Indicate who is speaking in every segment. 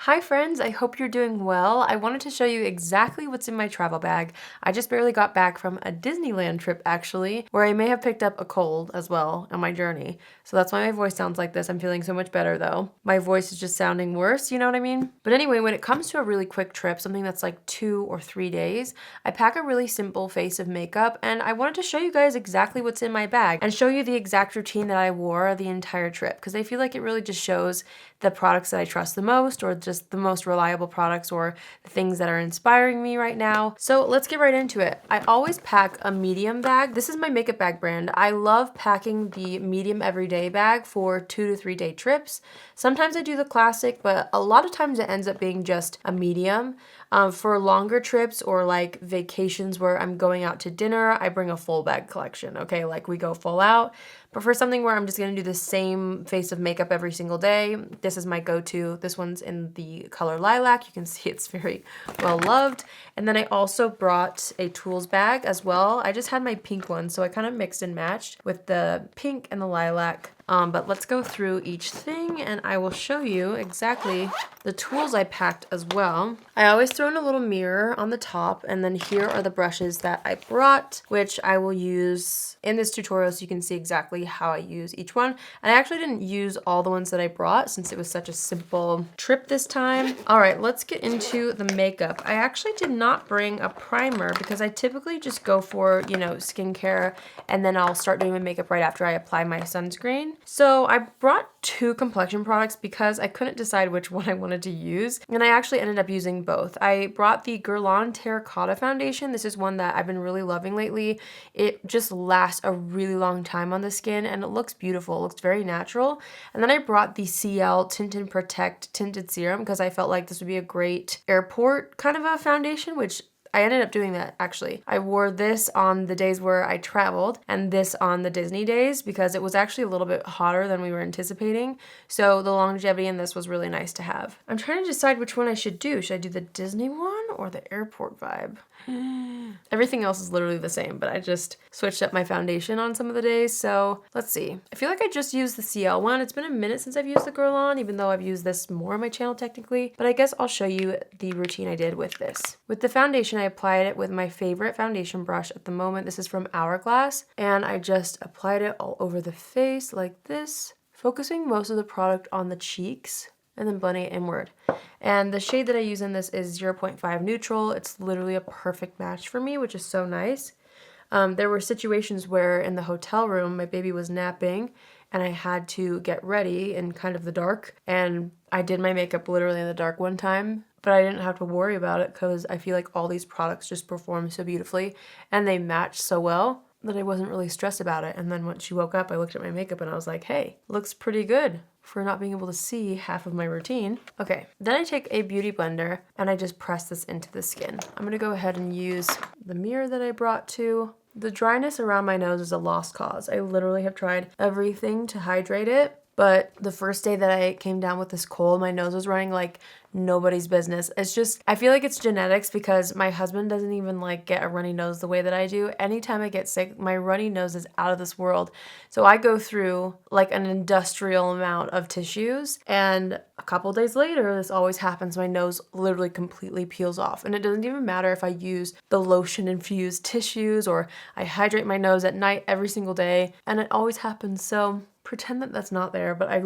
Speaker 1: Hi friends, I hope you're doing well. I wanted to show you exactly what's in my travel bag. I just barely got back from a Disneyland trip actually, where I may have picked up a cold as well on my journey. So that's why my voice sounds like this. I'm feeling so much better though. My voice is just sounding worse, you know what I mean? But anyway, when it comes to a really quick trip, something that's like 2 or 3 days, I pack a really simple face of makeup and I wanted to show you guys exactly what's in my bag and show you the exact routine that I wore the entire trip because I feel like it really just shows the products that I trust the most or just the most reliable products or the things that are inspiring me right now. So let's get right into it. I always pack a medium bag. This is my makeup bag brand. I love packing the medium everyday bag for 2 to 3 day trips. Sometimes I do the classic, but a lot of times it ends up being just a medium. For longer trips or like vacations where I'm going out to dinner, I bring a full bag collection, okay? Like we go full out. But for something where I'm just gonna do the same face of makeup every single day, this is my go-to. This one's in the color Lilac. You can see it's very well loved. And then I also brought a tools bag as well. I just had my pink one, so I kind of mixed and matched with the pink and the lilac. But let's go through each thing and I will show you exactly the tools I packed as well. I always throw in a little mirror on the top, and then here are the brushes that I brought, which I will use in this tutorial so you can see exactly how I use each one. And I actually didn't use all the ones that I brought since it was such a simple trip this time. All right, let's get into the makeup. I actually did not bring a primer because I typically just go for, you know, skincare and then I'll start doing my makeup right after I apply my sunscreen. So I brought 2 complexion products because I couldn't decide which one I wanted to use, and I actually ended up using both. I brought the Guerlain Terracotta foundation. This is one that I've been really loving lately. It just lasts a really long time on the skin and it looks beautiful. It looks very natural. And then I brought the Ciele Tint and Protect Tinted Serum because I felt like this would be a great airport kind of a foundation, which I ended up doing that actually. I wore this on the days where I traveled and this on the Disney days because it was actually a little bit hotter than we were anticipating. So the longevity in this was really nice to have. I'm trying to decide which one I should do. Should I do the Disney one or the airport vibe? Everything else is literally the same, but I just switched up my foundation on some of the days. So let's see. I feel like I just used the Ciele one. It's been a minute since I've used the Guerlain, even though I've used this more on my channel technically. But I guess I'll show you the routine I did with this. With the foundation, I applied it with my favorite foundation brush at the moment. This is from Hourglass. And I just applied it all over the face like this, focusing most of the product on the cheeks and then blending it inward. And the shade that I use in this is 0.5 neutral. It's literally a perfect match for me, which is so nice. There were situations where in the hotel room, my baby was napping and I had to get ready in kind of the dark. And I did my makeup literally in the dark one time, but I didn't have to worry about it because I feel like all these products just perform so beautifully and they match so well that I wasn't really stressed about it. And then when she woke up, I looked at my makeup and I was like, hey, looks pretty good for not being able to see half of my routine. Okay, then I take a beauty blender and I just press this into the skin. I'm gonna go ahead and use the mirror that I brought too. The dryness around my nose is a lost cause. I literally have tried everything to hydrate it, but the first day that I came down with this cold, my nose was running like nobody's business. It's just, I feel like it's genetics because my husband doesn't even like get a runny nose the way that I do. Anytime I get sick, my runny nose is out of this world. So I go through like an industrial amount of tissues, and a couple days later, this always happens. My nose literally completely peels off, and it doesn't even matter if I use the lotion infused tissues or I hydrate my nose at night every single day, and it always happens. So pretend that that's not there, but I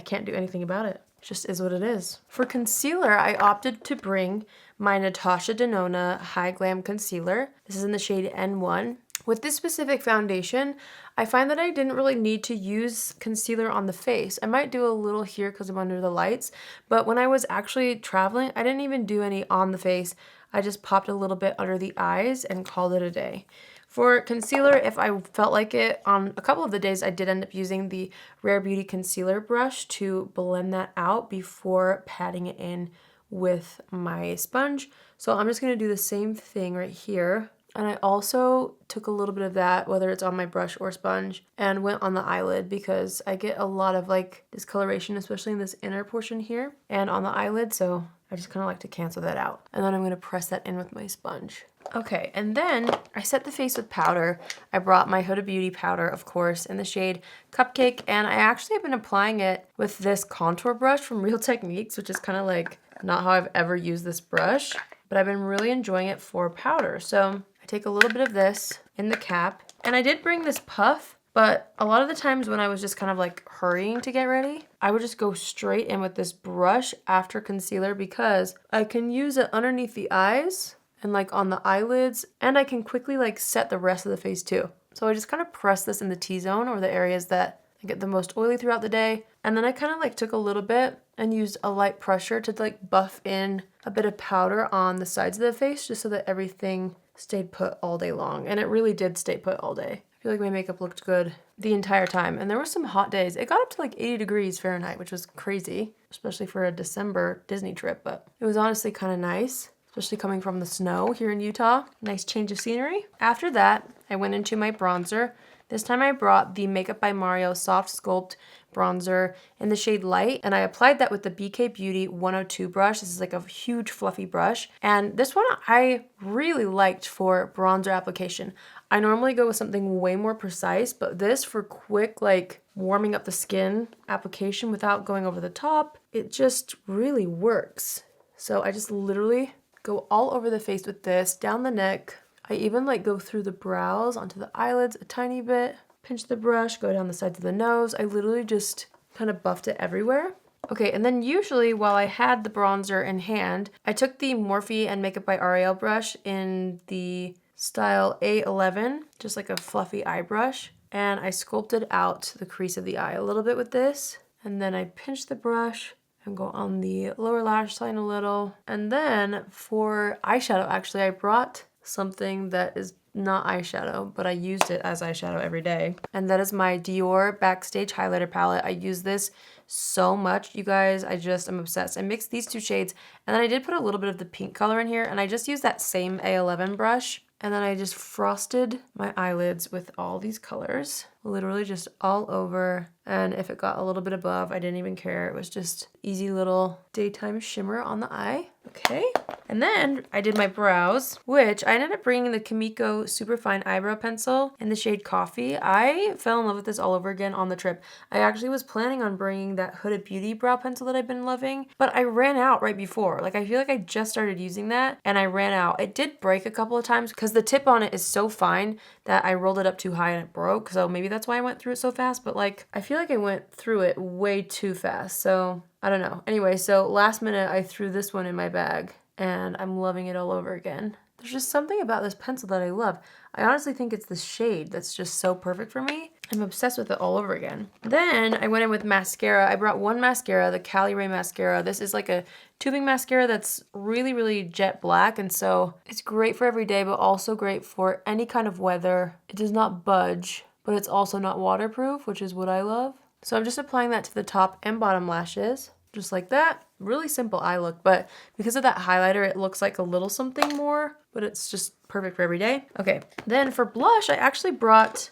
Speaker 1: can't do anything about it. It just is what it is. For concealer, I opted to bring my Natasha Denona Hy-Glam concealer. This is in the shade N1. With this specific foundation, I find that I didn't really need to use concealer on the face. I might do a little here because I'm under the lights, but when I was actually traveling, I didn't even do any on the face. I just popped a little bit under the eyes and called it a day. For concealer, if I felt like it, on a couple of the days I did end up using the Rare Beauty concealer brush to blend that out before patting it in with my sponge. So I'm just going to do the same thing right here. And I also took a little bit of that, whether it's on my brush or sponge, and went on the eyelid because I get a lot of like discoloration, especially in this inner portion here and on the eyelid. So I just kind of like to cancel that out. And then I'm going to press that in with my sponge. Okay, and then I set the face with powder. I brought my Huda Beauty powder, of course, in the shade Cupcake, and I actually have been applying it with this contour brush from Real Techniques, which is kind of like not how I've ever used this brush, but I've been really enjoying it for powder. So I take a little bit of this in the cap, and I did bring this puff, but a lot of the times when I was just kind of like hurrying to get ready, I would just go straight in with this brush after concealer because I can use it underneath the eyes and like on the eyelids, and I can quickly like set the rest of the face too. So I just kind of press this in the T-zone, or the areas that I get the most oily throughout the day. And then I kind of like took a little bit and used a light pressure to like buff in a bit of powder on the sides of the face just so that everything stayed put all day long. And it really did stay put all day. I feel like my makeup looked good the entire time. And there were some hot days. It got up to like 80 degrees Fahrenheit, which was crazy, especially for a December Disney trip. But it was honestly kind of nice, especially coming from the snow here in Utah. Nice change of scenery. After that, I went into my bronzer. This time I brought the Makeup by Mario Soft Sculpt bronzer in the shade Light, and I applied that with the BK Beauty 102 brush. This is like a huge fluffy brush, and this one I really liked for bronzer application. I normally go with something way more precise, but this for quick like warming up the skin application without going over the top, it just really works. So I just literally go all over the face with this, down the neck. I even like go through the brows onto the eyelids a tiny bit, pinch the brush, go down the sides of the nose. I literally just kind of buffed it everywhere. Okay, and then usually while I had the bronzer in hand, I took the Morphe and Makeup by Ariel brush in the style A11, just like a fluffy eye brush, and I sculpted out the crease of the eye a little bit with this, and then I pinched the brush and go on the lower lash line a little. And then for eyeshadow, actually, I brought something that is not eyeshadow, but I used it as eyeshadow every day. And that is my Dior Backstage highlighter palette. I use this so much, you guys. I'm obsessed. I mixed these two shades, and then I did put a little bit of the pink color in here, and I just used that same A11 brush. And then I just frosted my eyelids with all these colors, literally just all over. And if it got a little bit above, I didn't even care. It was just easy little daytime shimmer on the eye. Okay. And then I did my brows, which I ended up bringing the Kimiko Superfine Eyebrow Pencil in the shade Coffee. I fell in love with this all over again on the trip. I actually was planning on bringing that Huda Beauty brow pencil that I've been loving, but I ran out right before. Like, I feel like I just started using that and I ran out. It did break a couple of times because the tip on it is so fine that I rolled it up too high and it broke. So maybe that's why I went through it so fast, but like, I feel like I went through it way too fast. So I don't know. Anyway, so last minute I threw this one in my bag and I'm loving it all over again. There's just something about this pencil that I love. I honestly think it's the shade that's just so perfect for me. I'm obsessed with it all over again. Then I went in with mascara. I brought one mascara, the Cali Ray mascara. This is like a tubing mascara that's really, really jet black. And so it's great for every day, but also great for any kind of weather. It does not budge, but it's also not waterproof, which is what I love. So I'm just applying that to the top and bottom lashes, just like that. Really simple eye look, but because of that highlighter, it looks like a little something more, but it's just perfect for every day. Okay, then for blush, I brought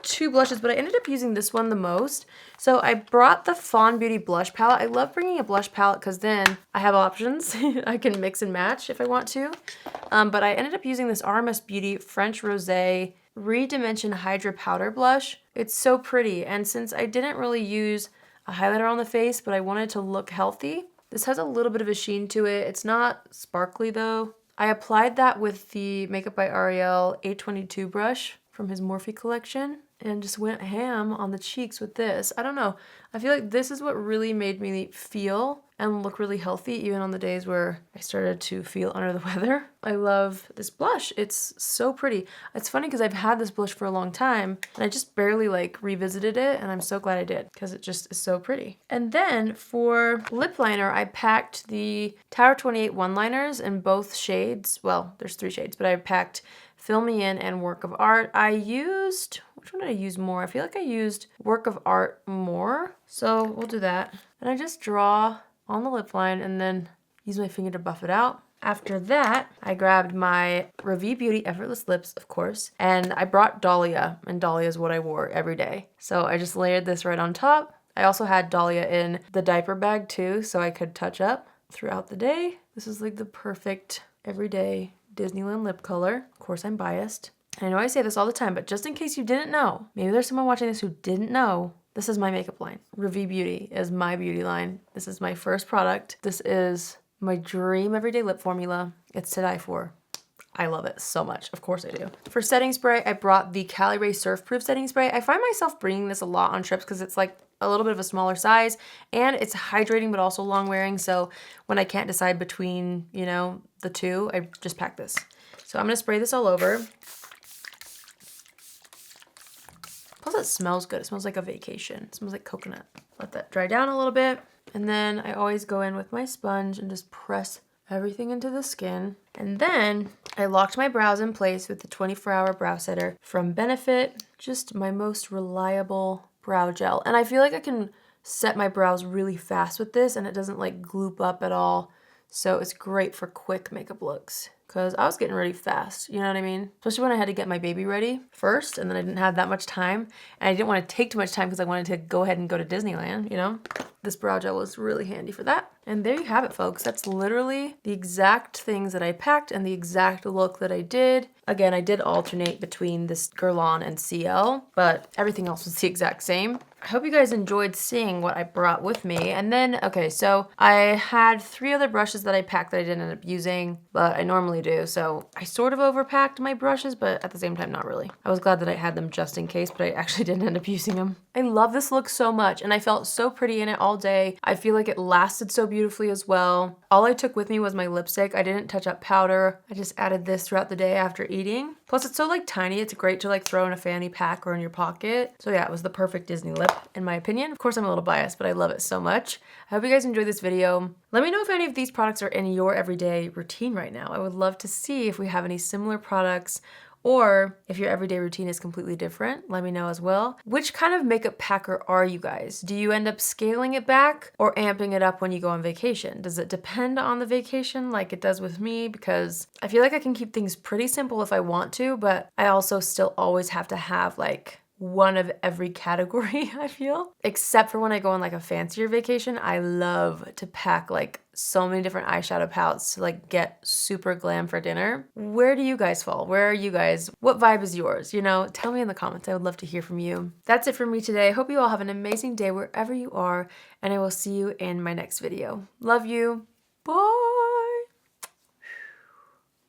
Speaker 1: two blushes, but I ended up using this one the most. So I brought the Fawn Beauty blush palette. I love bringing a blush palette because then I have options. I can mix and match if I want to. But I ended up using this RMS Beauty French Rosé Redimension Hydra Powder Blush. It's so pretty, and since I didn't really use a highlighter on the face, but I wanted to look healthy, this has a little bit of a sheen to it. It's not sparkly though. I applied that with the Makeup by Ariel 822 brush from his Morphe collection and just went ham on the cheeks with this. I don't know. I feel like this is what really made me feel and look really healthy even on the days where I started to feel under the weather. I love this blush. It's so pretty. It's funny because I've had this blush for a long time and I just barely like revisited it, and I'm so glad I did because it just is so pretty. And then for lip liner, I packed the Tower 28 one-liners in both shades. Well, there's 3 shades, but I packed Fill Me In and Work of Art. Which one did I use more? I feel like I used Work of Art more. So we'll do that. And I just draw on the lip line and then use my finger to buff it out. After that, I grabbed my Revie Beauty Effortless Lips, of course, and I brought Dahlia, and Dahlia is what I wore every day. So I just layered this right on top. I also had Dahlia in the diaper bag too, so I could touch up. throughout the day. This is like the perfect everyday Disneyland lip color. Of course, I'm biased. I know I say this all the time, but just in case you didn't know, maybe there's someone watching this who didn't know, this is my makeup line. Revie Beauty is my beauty line. This is my first product. This is my dream everyday lip formula. It's to die for. I love it so much. Of course I do. For setting spray, I brought the Calibre Surf Proof setting spray. I find myself bringing this a lot on trips because it's like a little bit of a smaller size and it's hydrating but also long wearing. So when I can't decide between, you know, the two, I just pack this. So I'm gonna spray this all over. Plus it smells good. It smells like a vacation. It smells like coconut. Let that dry down a little bit. And then I always go in with my sponge and just press everything into the skin. And then I locked my brows in place with the 24-hour brow setter from Benefit. Just my most reliable brow gel. And I feel like I can set my brows really fast with this and it doesn't like gloop up at all. So it's great for quick makeup looks. Because I was getting ready fast, you know what I mean? Especially when I had to get my baby ready first and then I didn't have that much time. And I didn't want to take too much time because I wanted to go ahead and go to Disneyland, you know? This brow gel was really handy for that. And there you have it, folks. That's literally the exact things that I packed and the exact look that I did. Again, I did alternate between this Guerlain and Ciele, but everything else was the exact same. I hope you guys enjoyed seeing what I brought with me. And then, okay, so I had 3 other brushes that I packed that I didn't end up using, but I normally do. So I sort of overpacked my brushes, but at the same time, not really. I was glad that I had them just in case, but I actually didn't end up using them. I love this look so much, and I felt so pretty in it all day. I feel like it lasted so beautifully as well. All I took with me was my lipstick. I didn't touch up powder. I just added this throughout the day after eating. Plus, it's so like tiny. It's great to like throw in a fanny pack or in your pocket. So yeah, it was the perfect Disney lip, in my opinion. Of course, I'm a little biased, but I love it so much. I hope you guys enjoyed this video. Let me know if any of these products are in your everyday routine right now. I would love to see if we have any similar products, or if your everyday routine is completely different, let me know as well. Which kind of makeup packer are you guys? Do you end up scaling it back or amping it up when you go on vacation? Does it depend on the vacation like it does with me? Because I feel like I can keep things pretty simple if I want to, but I also still always have to have like one of every category, I feel. Except for when I go on like a fancier vacation, I love to pack like so many different eyeshadow palettes to like get super glam for dinner. Where do you guys fall? Where are you guys? What vibe is yours? You know, tell me in the comments. I would love to hear from you. That's it for me today. I hope you all have an amazing day wherever you are, and I will see you in my next video. Love you. Bye.